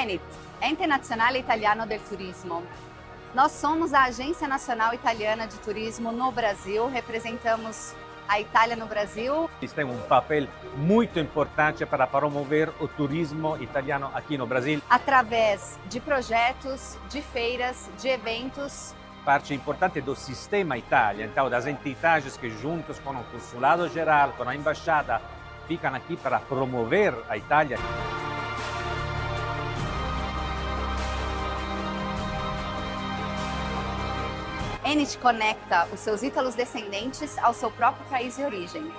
ENIT, Ente Nazionale Italiano del Turismo. Nós somos a Agência Nacional Italiana de Turismo no Brasil, representamos a Itália no Brasil. Eles têm papel muito importante para promover o turismo italiano aqui no Brasil. Através de projetos, de feiras, de eventos. Parte importante do sistema Itália, então das entidades que juntos com o Consulado Geral, com a Embaixada, ficam aqui para promover a Itália. ENIT conecta os seus ítalos descendentes ao seu próprio país de origem.